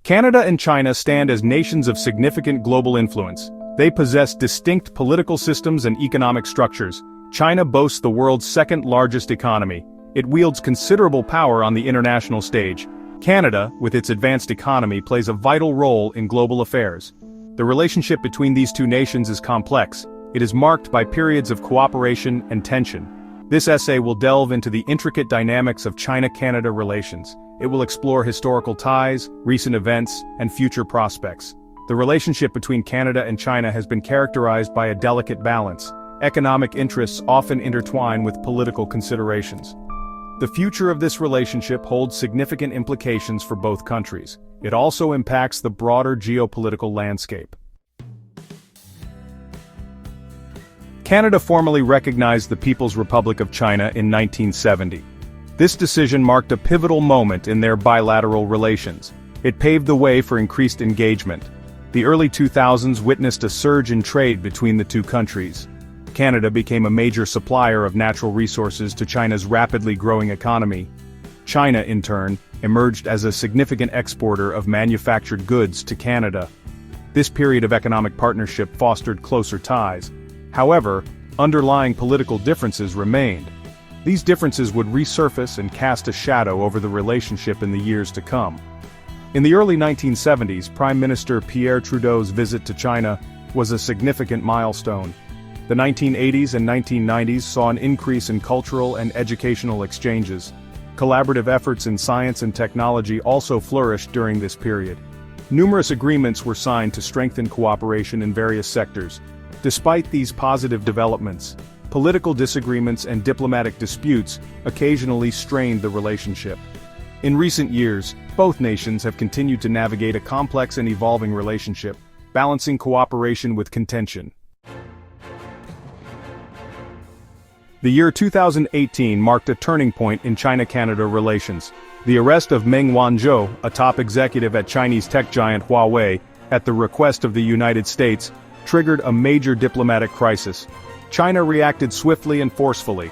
Canada and China stand as nations of significant global influence. They possess distinct political systems and economic structures. China boasts the world's second-largest economy. It wields considerable power on the international stage. Canada, with its advanced economy, plays a vital role in global affairs. The relationship between these two nations is complex. It is marked by periods of cooperation and tension. This essay will delve into the intricate dynamics of China-Canada relations. It will explore historical ties, recent events, and future prospects. The relationship between Canada and China has been characterized by a delicate balance. Economic interests often intertwine with political considerations. The future of this relationship holds significant implications for both countries. It also impacts the broader geopolitical landscape. Canada formally recognized the People's Republic of China in 1970. This decision marked a pivotal moment in their bilateral relations. It paved the way for increased engagement. The early 2000s witnessed a surge in trade between the two countries. Canada became a major supplier of natural resources to China's rapidly growing economy. China, in turn, emerged as a significant exporter of manufactured goods to Canada. This period of economic partnership fostered closer ties. However, underlying political differences remained. These differences would resurface and cast a shadow over the relationship in the years to come. In the early 1970s, Prime Minister Pierre Trudeau's visit to China was a significant milestone. The 1980s and 1990s saw an increase in cultural and educational exchanges. Collaborative efforts in science and technology also flourished during this period. Numerous agreements were signed to strengthen cooperation in various sectors. Despite these positive developments, political disagreements and diplomatic disputes occasionally strained the relationship. In recent years, both nations have continued to navigate a complex and evolving relationship, balancing cooperation with contention. The year 2018 marked a turning point in China-Canada relations. The arrest of Meng Wanzhou, a top executive at Chinese tech giant Huawei, at the request of the United States, triggered a major diplomatic crisis. China reacted swiftly and forcefully.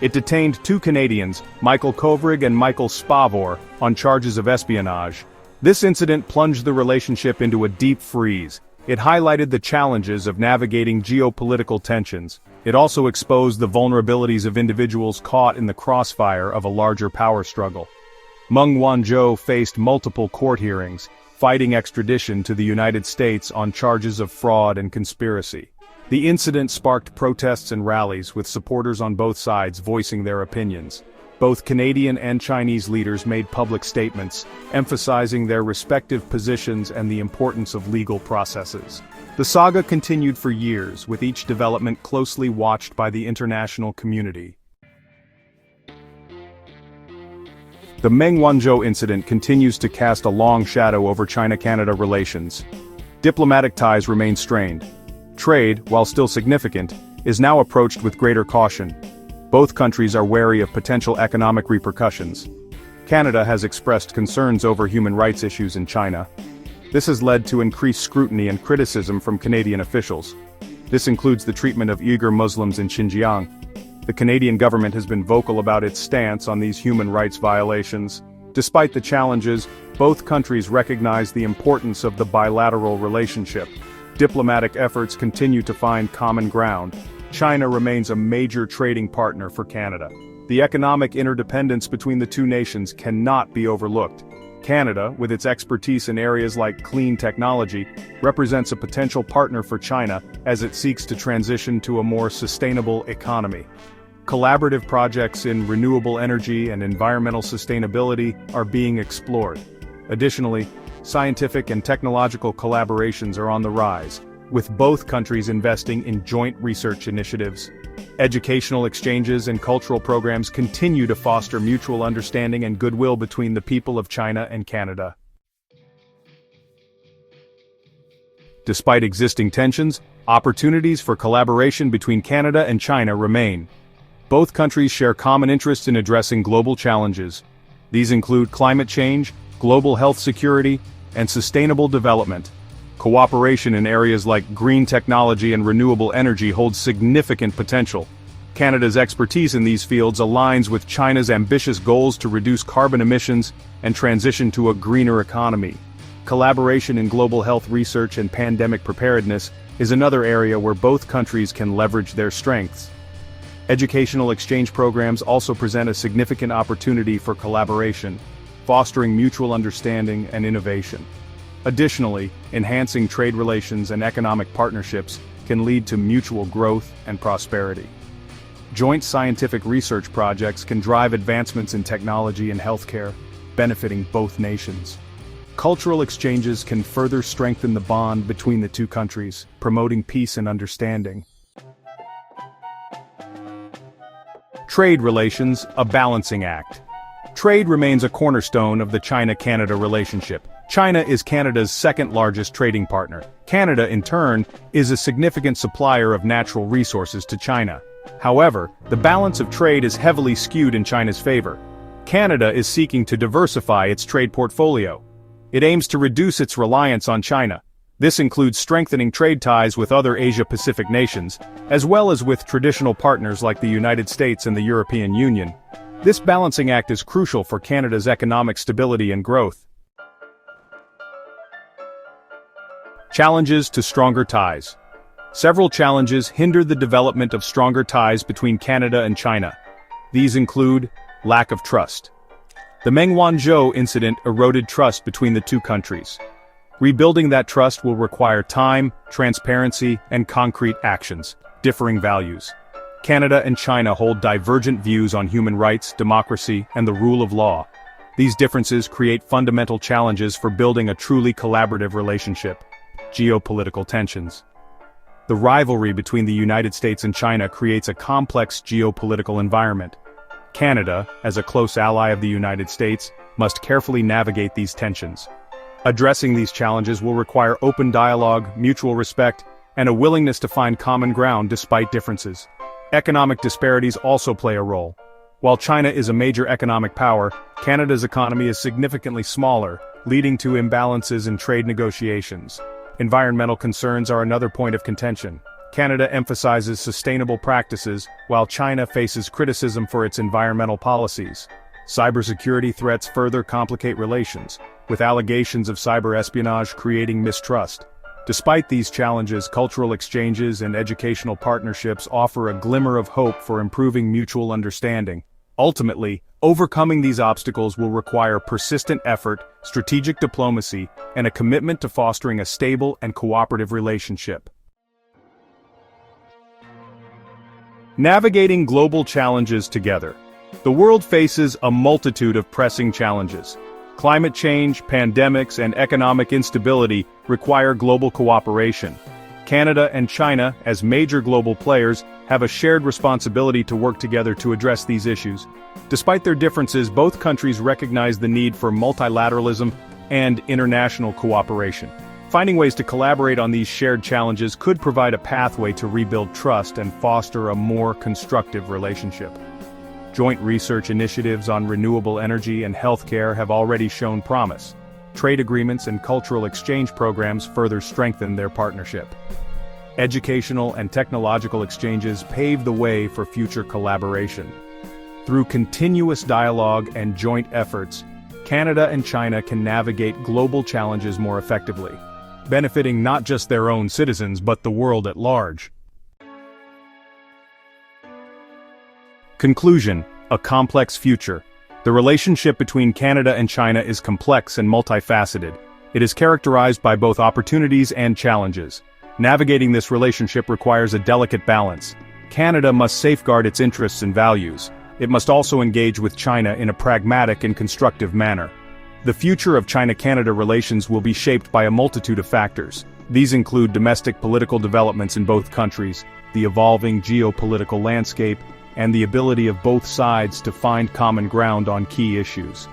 It detained two Canadians, Michael Kovrig and Michael Spavor, on charges of espionage. This incident plunged the relationship into a deep freeze. It highlighted the challenges of navigating geopolitical tensions. It also exposed the vulnerabilities of individuals caught in the crossfire of a larger power struggle. Meng Wanzhou faced multiple court hearings, fighting extradition to the United States on charges of fraud and conspiracy. The incident sparked protests and rallies, with supporters on both sides voicing their opinions. Both Canadian and Chinese leaders made public statements, emphasizing their respective positions and the importance of legal processes. The saga continued for years, with each development closely watched by the international community. The Meng Wanzhou incident continues to cast a long shadow over China-Canada relations. Diplomatic ties remain strained. Trade, while still significant, is now approached with greater caution. Both countries are wary of potential economic repercussions. Canada has expressed concerns over human rights issues in China. This has led to increased scrutiny and criticism from Canadian officials. This includes the treatment of Uyghur Muslims in Xinjiang. The Canadian government has been vocal about its stance on these human rights violations. Despite the challenges, both countries recognize the importance of the bilateral relationship. Diplomatic efforts continue to find common ground. China remains a major trading partner for Canada. The economic interdependence between the two nations cannot be overlooked. Canada, with its expertise in areas like clean technology, represents a potential partner for China as it seeks to transition to a more sustainable economy. Collaborative projects in renewable energy and environmental sustainability are being explored. Additionally, scientific and technological collaborations are on the rise, with both countries investing in joint research initiatives. Educational exchanges and cultural programs continue to foster mutual understanding and goodwill between the people of China and Canada. Despite existing tensions, opportunities for collaboration between Canada and China remain. Both countries share common interests in addressing global challenges. These include climate change, global health security, and sustainable development. Cooperation in areas like green technology and renewable energy holds significant potential. Canada's expertise in these fields aligns with China's ambitious goals to reduce carbon emissions and transition to a greener economy. Collaboration in global health research and pandemic preparedness is another area where both countries can leverage their strengths. Educational exchange programs also present a significant opportunity for collaboration, fostering mutual understanding and innovation. Additionally, enhancing trade relations and economic partnerships can lead to mutual growth and prosperity. Joint scientific research projects can drive advancements in technology and healthcare, benefiting both nations. Cultural exchanges can further strengthen the bond between the two countries, promoting peace and understanding. Trade relations, a balancing act. Trade remains a cornerstone of the China-Canada relationship. China is Canada's second-largest trading partner. Canada, in turn, is a significant supplier of natural resources to China. However, the balance of trade is heavily skewed in China's favor. Canada is seeking to diversify its trade portfolio. It aims to reduce its reliance on China. This includes strengthening trade ties with other Asia-Pacific nations, as well as with traditional partners like the United States and the European Union. This balancing act is crucial for Canada's economic stability and growth. Challenges to stronger ties. Several challenges hinder the development of stronger ties between Canada and China. These include lack of trust. The Meng Wanzhou incident eroded trust between the two countries. Rebuilding that trust will require time, transparency, and concrete actions. Differing values. Canada and China hold divergent views on human rights, democracy, and the rule of law. These differences create fundamental challenges for building a truly collaborative relationship. Geopolitical tensions. The rivalry between the United States and China creates a complex geopolitical environment. Canada, as a close ally of the United States, must carefully navigate these tensions. Addressing these challenges will require open dialogue, mutual respect, and a willingness to find common ground despite differences. Economic disparities also play a role. While China is a major economic power, Canada's economy is significantly smaller, leading to imbalances in trade negotiations. Environmental concerns are another point of contention. Canada emphasizes sustainable practices, while China faces criticism for its environmental policies. Cybersecurity threats further complicate relations, with allegations of cyber espionage creating mistrust. Despite these challenges, cultural exchanges and educational partnerships offer a glimmer of hope for improving mutual understanding. Ultimately, overcoming these obstacles will require persistent effort, strategic diplomacy, and a commitment to fostering a stable and cooperative relationship. Navigating global challenges together. The world faces a multitude of pressing challenges. Climate change, pandemics, and economic instability require global cooperation. Canada and China, as major global players, have a shared responsibility to work together to address these issues. Despite their differences, both countries recognize the need for multilateralism and international cooperation. Finding ways to collaborate on these shared challenges could provide a pathway to rebuild trust and foster a more constructive relationship. Joint research initiatives on renewable energy and healthcare have already shown promise. Trade agreements and cultural exchange programs further strengthen their partnership. Educational and technological exchanges pave the way for future collaboration. Through continuous dialogue and joint efforts, Canada and China can navigate global challenges more effectively, benefiting not just their own citizens but the world at large. Conclusion: a complex future. The relationship between Canada and China is complex and multifaceted. It is characterized by both opportunities and challenges. Navigating this relationship requires a delicate balance. Canada must safeguard its interests and values. It must also engage with China in a pragmatic and constructive manner. The future of China-Canada relations will be shaped by a multitude of factors. These include domestic political developments in both countries, the evolving geopolitical landscape, and the ability of both sides to find common ground on key issues.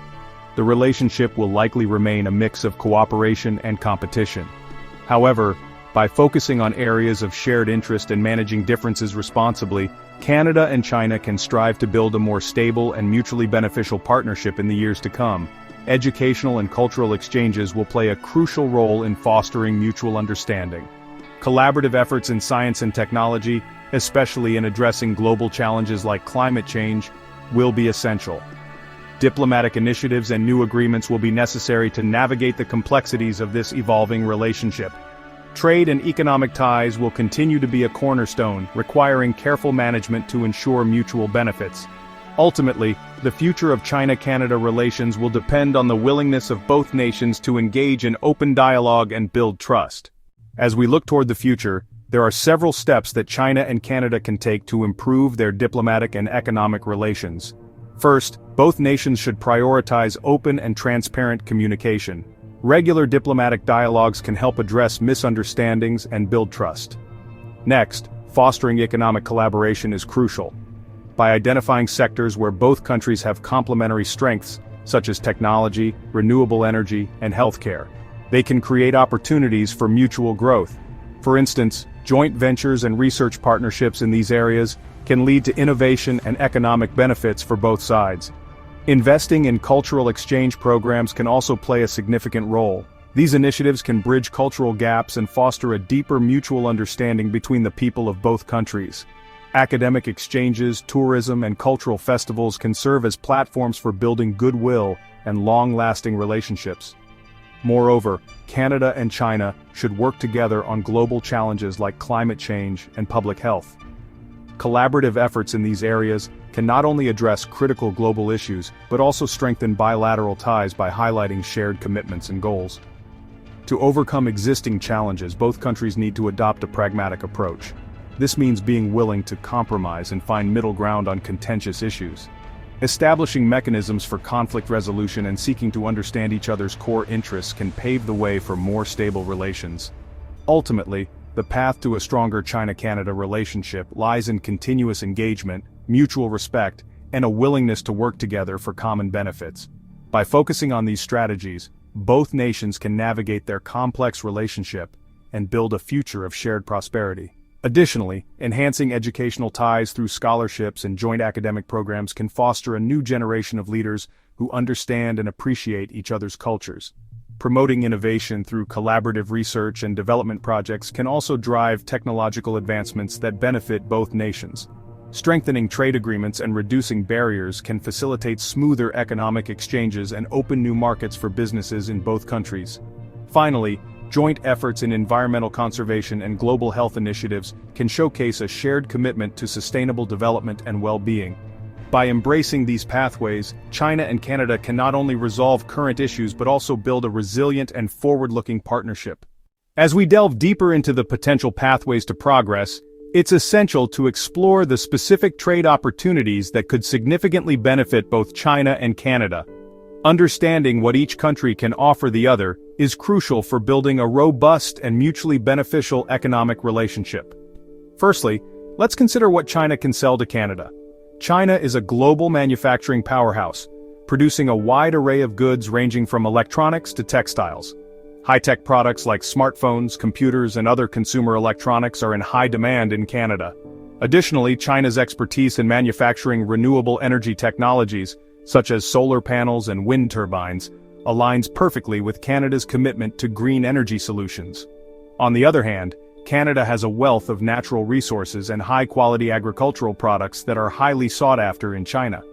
The relationship will likely remain a mix of cooperation and competition. However, by focusing on areas of shared interest and managing differences responsibly, Canada and China can strive to build a more stable and mutually beneficial partnership in the years to come. Educational and cultural exchanges will play a crucial role in fostering mutual understanding. Collaborative efforts in science and technology, especially in addressing global challenges like climate change, will be essential. Diplomatic initiatives and new agreements will be necessary to navigate the complexities of this evolving relationship. Trade and economic ties will continue to be a cornerstone, requiring careful management to ensure mutual benefits. Ultimately, the future of China-Canada relations will depend on the willingness of both nations to engage in open dialogue and build trust. As we look toward the future, there are several steps that China and Canada can take to improve their diplomatic and economic relations. First, both nations should prioritize open and transparent communication. Regular diplomatic dialogues can help address misunderstandings and build trust. Next, fostering economic collaboration is crucial. By identifying sectors where both countries have complementary strengths, such as technology, renewable energy, and healthcare, they can create opportunities for mutual growth. For instance, joint ventures and research partnerships in these areas can lead to innovation and economic benefits for both sides. Investing in cultural exchange programs can also play a significant role. These initiatives can bridge cultural gaps and foster a deeper mutual understanding between the people of both countries. Academic exchanges, tourism, and cultural festivals can serve as platforms for building goodwill and long-lasting relationships. Moreover, Canada and China should work together on global challenges like climate change and public health. Collaborative efforts in these areas can not only address critical global issues, but also strengthen bilateral ties by highlighting shared commitments and goals. To overcome existing challenges, both countries need to adopt a pragmatic approach. This means being willing to compromise and find middle ground on contentious issues. Establishing mechanisms for conflict resolution and seeking to understand each other's core interests can pave the way for more stable relations. Ultimately, the path to a stronger China-Canada relationship lies in continuous engagement, mutual respect, and a willingness to work together for common benefits. By focusing on these strategies, both nations can navigate their complex relationship and build a future of shared prosperity. Additionally, enhancing educational ties through scholarships and joint academic programs can foster a new generation of leaders who understand and appreciate each other's cultures. Promoting innovation through collaborative research and development projects can also drive technological advancements that benefit both nations. Strengthening trade agreements and reducing barriers can facilitate smoother economic exchanges and open new markets for businesses in both countries. Finally, joint efforts in environmental conservation and global health initiatives can showcase a shared commitment to sustainable development and well-being. By embracing these pathways, China and Canada can not only resolve current issues but also build a resilient and forward-looking partnership. As we delve deeper into the potential pathways to progress, it's essential to explore the specific trade opportunities that could significantly benefit both China and Canada. Understanding what each country can offer the other is crucial for building a robust and mutually beneficial economic relationship. Firstly, let's consider what China can sell to Canada. China is a global manufacturing powerhouse, producing a wide array of goods ranging from electronics to textiles. High-tech products like smartphones, computers, and other consumer electronics are in high demand in Canada. Additionally, China's expertise in manufacturing renewable energy technologies, such as solar panels and wind turbines, aligns perfectly with Canada's commitment to green energy solutions. On the other hand, Canada has a wealth of natural resources and high-quality agricultural products that are highly sought after in China.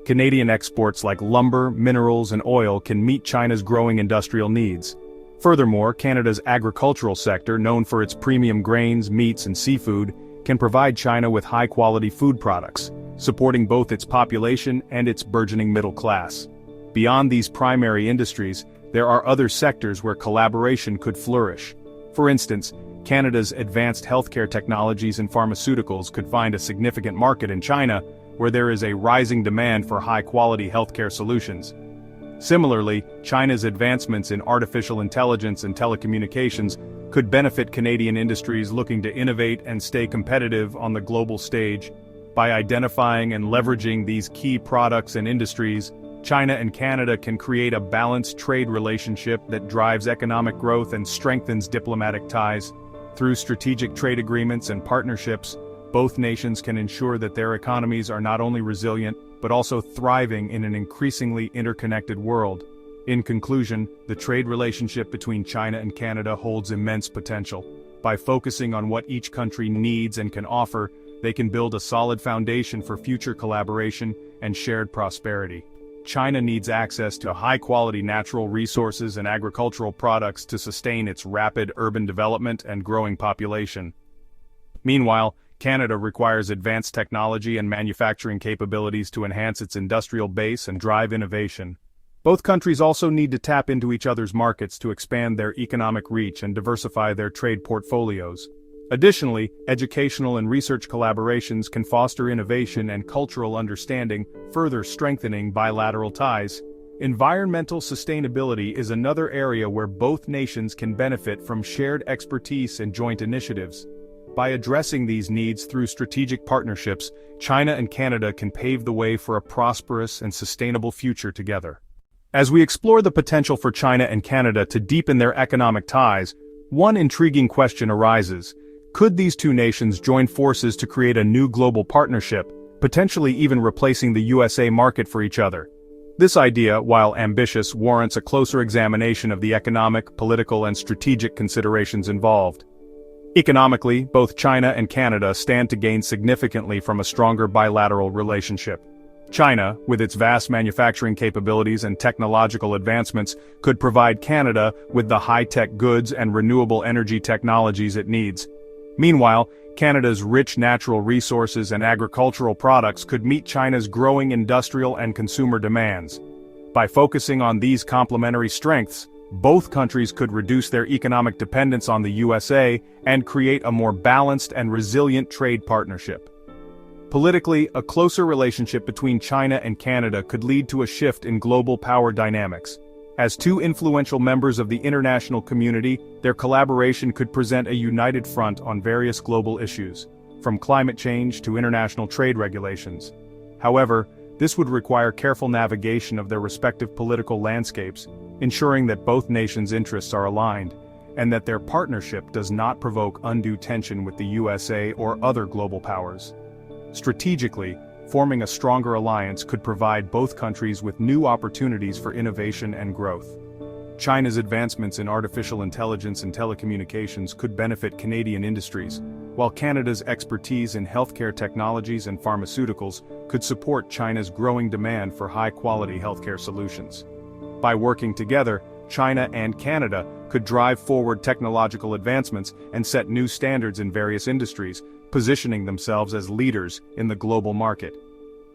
Canadian exports like lumber, minerals, and oil can meet China's growing industrial needs. Furthermore, Canada's agricultural sector, known for its premium grains, meats, and seafood, can provide China with high-quality food products, supporting both its population and its burgeoning middle class. Beyond these primary industries, there are other sectors where collaboration could flourish. For instance, Canada's advanced healthcare technologies and pharmaceuticals could find a significant market in China, where there is a rising demand for high-quality healthcare solutions. Similarly, China's advancements in artificial intelligence and telecommunications could benefit Canadian industries looking to innovate and stay competitive on the global stage. By identifying and leveraging these key products and industries, China and Canada can create a balanced trade relationship that drives economic growth and strengthens diplomatic ties. Through strategic trade agreements and partnerships, both nations can ensure that their economies are not only resilient, but also thriving in an increasingly interconnected world. In conclusion, the trade relationship between China and Canada holds immense potential. By focusing on what each country needs and can offer, they can build a solid foundation for future collaboration and shared prosperity. China needs access to high-quality natural resources and agricultural products to sustain its rapid urban development and growing population. Meanwhile, Canada requires advanced technology and manufacturing capabilities to enhance its industrial base and drive innovation. Both countries also need to tap into each other's markets to expand their economic reach and diversify their trade portfolios. Additionally, educational and research collaborations can foster innovation and cultural understanding, further strengthening bilateral ties. Environmental sustainability is another area where both nations can benefit from shared expertise and joint initiatives. By addressing these needs through strategic partnerships, China and Canada can pave the way for a prosperous and sustainable future together. As we explore the potential for China and Canada to deepen their economic ties, one intriguing question arises. Could these two nations join forces to create a new global partnership, potentially even replacing the USA market for each other? This idea, while ambitious, warrants a closer examination of the economic, political, and strategic considerations involved. Economically, both China and Canada stand to gain significantly from a stronger bilateral relationship. China, with its vast manufacturing capabilities and technological advancements, could provide Canada with the high-tech goods and renewable energy technologies it needs. Meanwhile, Canada's rich natural resources and agricultural products could meet China's growing industrial and consumer demands. By focusing on these complementary strengths, both countries could reduce their economic dependence on the USA and create a more balanced and resilient trade partnership. Politically, a closer relationship between China and Canada could lead to a shift in global power dynamics. As two influential members of the international community, their collaboration could present a united front on various global issues, from climate change to international trade regulations. However, this would require careful navigation of their respective political landscapes, ensuring that both nations' interests are aligned, and that their partnership does not provoke undue tension with the USA or other global powers. Strategically, forming a stronger alliance could provide both countries with new opportunities for innovation and growth. China's advancements in artificial intelligence and telecommunications could benefit Canadian industries, while Canada's expertise in healthcare technologies and pharmaceuticals could support China's growing demand for high-quality healthcare solutions. By working together, China and Canada could drive forward technological advancements and set new standards in various industries, positioning themselves as leaders in the global market.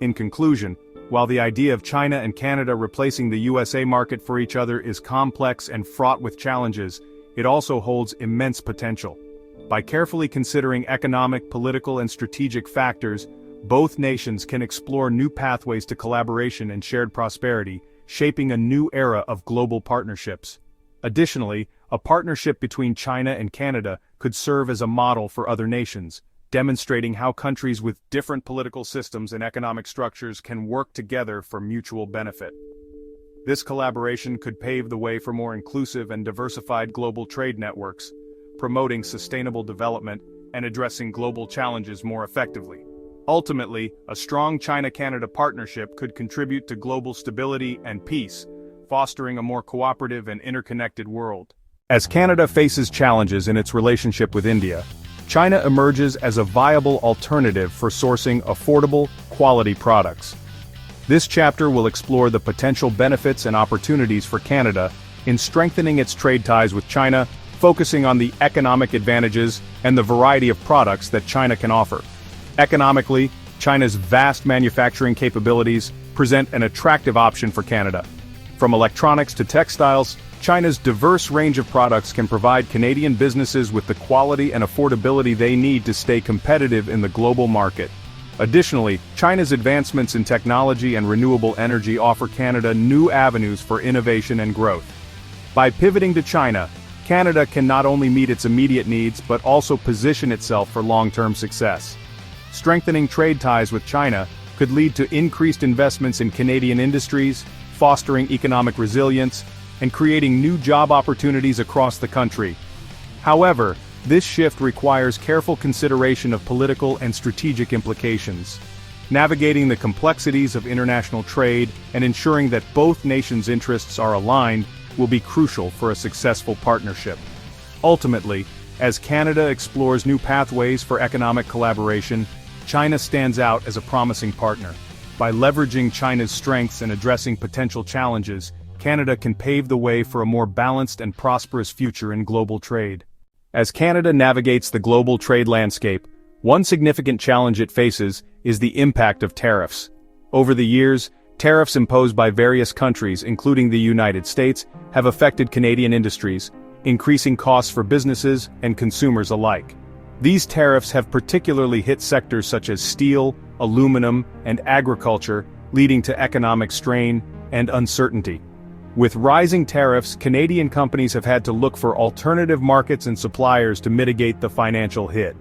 In conclusion, while the idea of China and Canada replacing the USA market for each other is complex and fraught with challenges, it also holds immense potential. By carefully considering economic, political, and strategic factors, both nations can explore new pathways to collaboration and shared prosperity, shaping a new era of global partnerships. Additionally, a partnership between China and Canada could serve as a model for other nations, demonstrating how countries with different political systems and economic structures can work together for mutual benefit. This collaboration could pave the way for more inclusive and diversified global trade networks, promoting sustainable development and addressing global challenges more effectively. Ultimately, a strong China-Canada partnership could contribute to global stability and peace, fostering a more cooperative and interconnected world. As Canada faces challenges in its relationship with India, China emerges as a viable alternative for sourcing affordable, quality products. This chapter will explore the potential benefits and opportunities for Canada in strengthening its trade ties with China, focusing on the economic advantages and the variety of products that China can offer. Economically, China's vast manufacturing capabilities present an attractive option for Canada. From electronics to textiles, China's diverse range of products can provide Canadian businesses with the quality and affordability they need to stay competitive in the global market. Additionally, China's advancements in technology and renewable energy offer Canada new avenues for innovation and growth. By pivoting to China, Canada can not only meet its immediate needs but also position itself for long-term success. Strengthening trade ties with China could lead to increased investments in Canadian industries, fostering economic resilience, and creating new job opportunities across the country. However, this shift requires careful consideration of political and strategic implications. Navigating the complexities of international trade and ensuring that both nations' interests are aligned will be crucial for a successful partnership. Ultimately, as Canada explores new pathways for economic collaboration, China stands out as a promising partner. By leveraging China's strengths and addressing potential challenges, Canada can pave the way for a more balanced and prosperous future in global trade. As Canada navigates the global trade landscape, one significant challenge it faces is the impact of tariffs. Over the years, tariffs imposed by various countries, including the United States, have affected Canadian industries, increasing costs for businesses and consumers alike. These tariffs have particularly hit sectors such as steel, aluminum, and agriculture, leading to economic strain and uncertainty. With rising tariffs, Canadian companies have had to look for alternative markets and suppliers to mitigate the financial hit.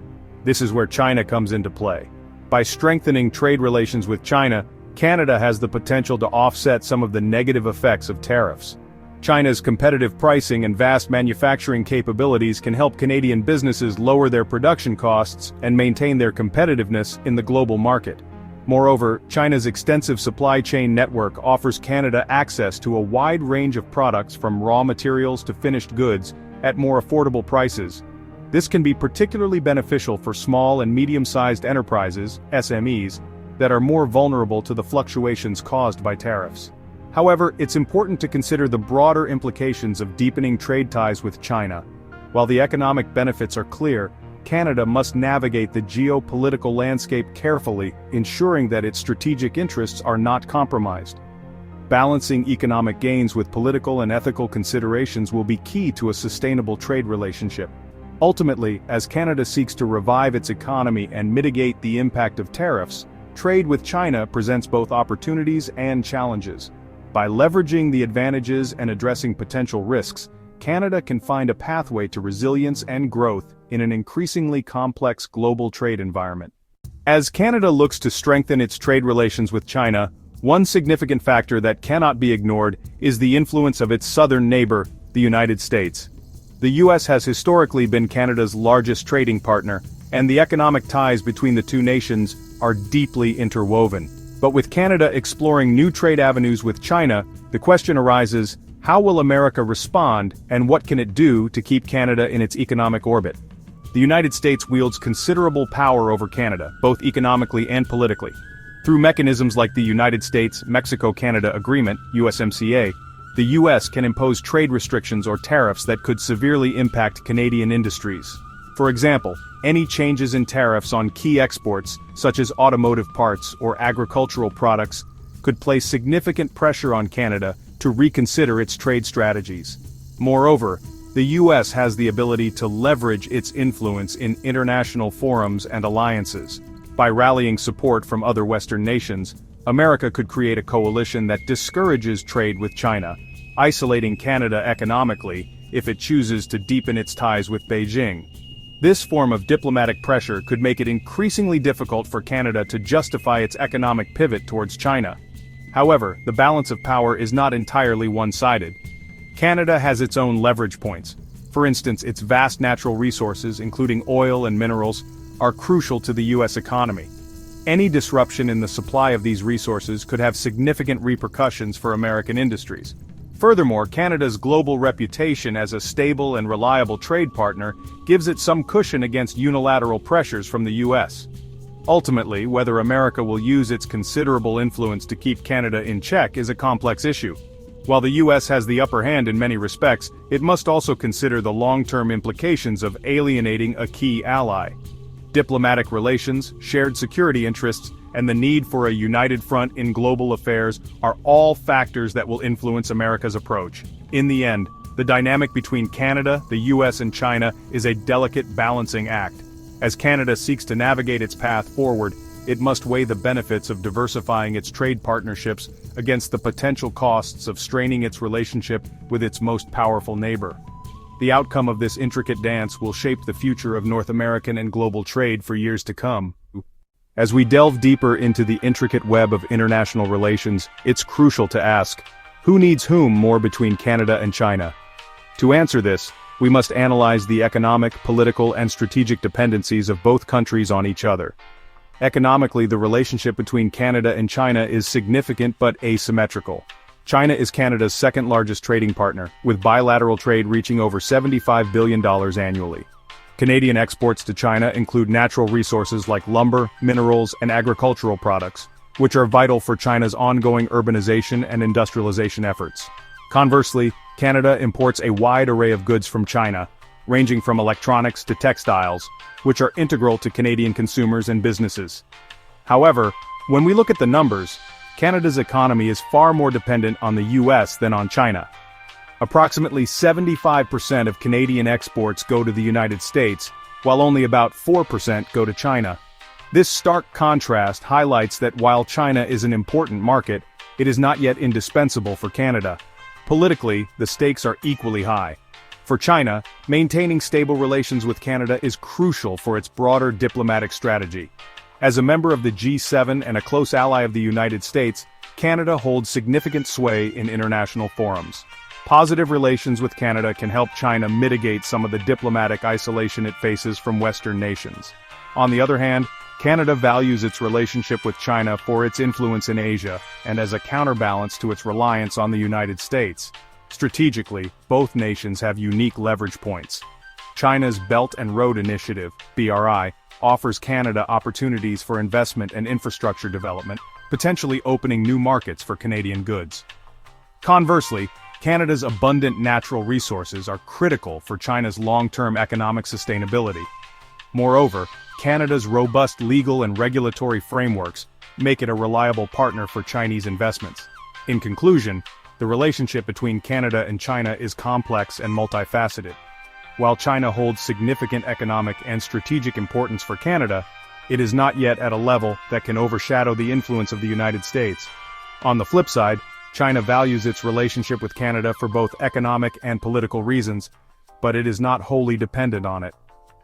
This is where China comes into play. By strengthening trade relations with China, Canada has the potential to offset some of the negative effects of tariffs. China's competitive pricing and vast manufacturing capabilities can help Canadian businesses lower their production costs and maintain their competitiveness in the global market. Moreover, China's extensive supply chain network offers Canada access to a wide range of products from raw materials to finished goods at more affordable prices. This can be particularly beneficial for small and medium-sized enterprises, SMEs, that are more vulnerable to the fluctuations caused by tariffs. However, it's important to consider the broader implications of deepening trade ties with China. While the economic benefits are clear, Canada must navigate the geopolitical landscape carefully, ensuring that its strategic interests are not compromised. Balancing economic gains with political and ethical considerations will be key to a sustainable trade relationship. Ultimately, as Canada seeks to revive its economy and mitigate the impact of tariffs, trade with China presents both opportunities and challenges. By leveraging the advantages and addressing potential risks, Canada can find a pathway to resilience and growth in an increasingly complex global trade environment. As Canada looks to strengthen its trade relations with China, one significant factor that cannot be ignored is the influence of its southern neighbor, the United States. The US has historically been Canada's largest trading partner, and the economic ties between the two nations are deeply interwoven. But with Canada exploring new trade avenues with China, the question arises, how will America respond, and what can it do to keep Canada in its economic orbit? The United States wields considerable power over Canada, both economically and politically. Through mechanisms like the United States-Mexico-Canada Agreement, USMCA, the US can impose trade restrictions or tariffs that could severely impact Canadian industries. For example, any changes in tariffs on key exports, such as automotive parts or agricultural products, could place significant pressure on Canada to reconsider its trade strategies. Moreover, the US has the ability to leverage its influence in international forums and alliances. By rallying support from other Western nations, America could create a coalition that discourages trade with China, isolating Canada economically if it chooses to deepen its ties with Beijing. This form of diplomatic pressure could make it increasingly difficult for Canada to justify its economic pivot towards China. However, the balance of power is not entirely one-sided. Canada has its own leverage points. For instance, its vast natural resources, including oil and minerals, are crucial to the US economy. Any disruption in the supply of these resources could have significant repercussions for American industries. Furthermore, Canada's global reputation as a stable and reliable trade partner gives it some cushion against unilateral pressures from the US. Ultimately, whether America will use its considerable influence to keep Canada in check is a complex issue. While the US has the upper hand in many respects, it must also consider the long-term implications of alienating a key ally. Diplomatic relations, shared security interests, and the need for a united front in global affairs are all factors that will influence America's approach. In the end, the dynamic between Canada, the US, and China is a delicate balancing act. As Canada seeks to navigate its path forward, it must weigh the benefits of diversifying its trade partnerships against the potential costs of straining its relationship with its most powerful neighbor. The outcome of this intricate dance will shape the future of North American and global trade for years to come. As we delve deeper into the intricate web of international relations, it's crucial to ask, who needs whom more between Canada and China? To answer this, we must analyze the economic, political, and strategic dependencies of both countries on each other. Economically, the relationship between Canada and China is significant but asymmetrical. China is Canada's second-largest trading partner, with bilateral trade reaching over $75 billion annually. Canadian exports to China include natural resources like lumber, minerals, and agricultural products, which are vital for China's ongoing urbanization and industrialization efforts. Conversely, Canada imports a wide array of goods from China, ranging from electronics to textiles, which are integral to Canadian consumers and businesses. However, when we look at the numbers, Canada's economy is far more dependent on the US than on China. Approximately 75% of Canadian exports go to the United States, while only about 4% go to China. This stark contrast highlights that while China is an important market, it is not yet indispensable for Canada. Politically, the stakes are equally high. For China, maintaining stable relations with Canada is crucial for its broader diplomatic strategy. As a member of the G7 and a close ally of the United States, Canada holds significant sway in international forums. Positive relations with Canada can help China mitigate some of the diplomatic isolation it faces from Western nations. On the other hand, Canada values its relationship with China for its influence in Asia and as a counterbalance to its reliance on the United States. Strategically, both nations have unique leverage points. China's Belt and Road Initiative, BRI, offers Canada opportunities for investment and infrastructure development, potentially opening new markets for Canadian goods. Conversely, Canada's abundant natural resources are critical for China's long-term economic sustainability. Moreover, Canada's robust legal and regulatory frameworks make it a reliable partner for Chinese investments. In conclusion, the relationship between Canada and China is complex and multifaceted. While China holds significant economic and strategic importance for Canada, it is not yet at a level that can overshadow the influence of the United States. On the flip side, China values its relationship with Canada for both economic and political reasons, but it is not wholly dependent on it.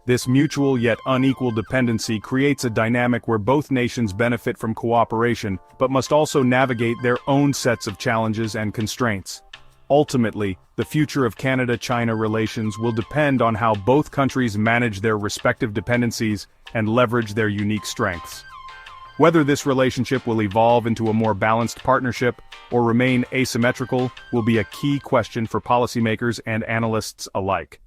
This mutual yet unequal dependency creates a dynamic where both nations benefit from cooperation, but must also navigate their own sets of challenges and constraints. Ultimately, the future of Canada-China relations will depend on how both countries manage their respective dependencies and leverage their unique strengths. Whether this relationship will evolve into a more balanced partnership or remain asymmetrical will be a key question for policymakers and analysts alike.